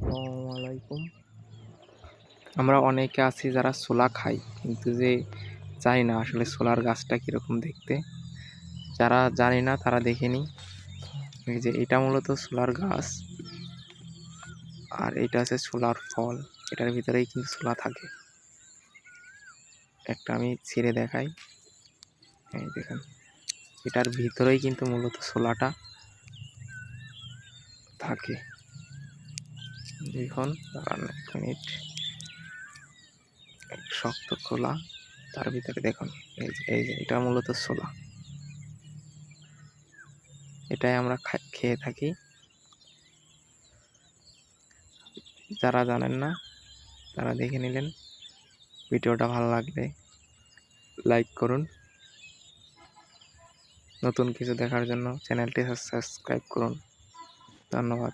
আসসালামু আলাইকুম। আমরা অনেকে আছি যারা ছোলা খাই, কিন্তু জানি না আসলে ছোলার গাছটা কীরকম দেখতে। যারা জানি না তারা দেখে নিই। এই যে এটা মূলত ছোলার গাছ, আর এটা হচ্ছে ছোলার ফল। এটার ভিতরেই কিন্তু ছোলা থাকে। একটা আমি ছিঁড়ে দেখাই। এই দেখেন, এটার ভিতরেই কিন্তু মূলত ছোলাটা থাকে। দেখুন, দাঁড়ান এক মিনিট। শক্ত খোলা, তার ভিতরে দেখুন এই যে এটা মূলত ছোলা। এটাই আমরা খেয়ে থাকি। যারা জানেন না তারা দেখে নিলেন। ভিডিওটা ভালো লাগলে লাইক করুন। নতুন কিছু দেখার জন্য চ্যানেলটি সাবস্ক্রাইব করুন। ধন্যবাদ।